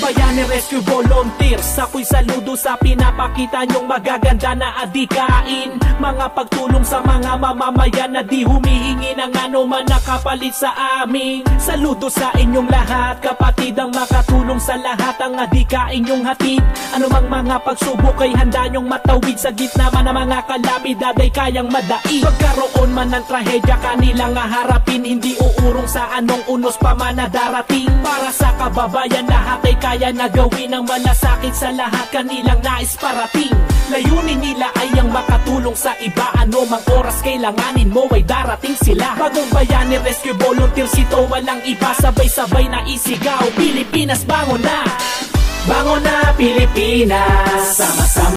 Bayani Rescue Volunteers, ako'y saludo sa pinapakita nyong magaganda na adikain. Mga pagtulong sa mga mamamayan na di humihingi ng anuman na kapalit sa amin. Saludo sa inyong lahat, kapatid ang makatulong sa lahat ang adikain nyong hatid. Anumang mga pagsubok ay handa nyong matawid, sa gitna man ng mga kalamidad ay kayang madaig. Pagkaroon man ng trahedya kanilang haharapin, hindi uurong sa anong unos pa man na darating. Para sa kababayan lahat ay kaya na gawin, ang malasakit sa lahat kanilang nais parating. Layunin nila ay ang makatulong sa iba, anumang oras kailanganin mo ay darating sila. Bagong Bayani Rescue Volunteers, ito walang iba, sabay-sabay na isigaw, Pilipinas bangon na! Bangon na Pilipinas, sama-sama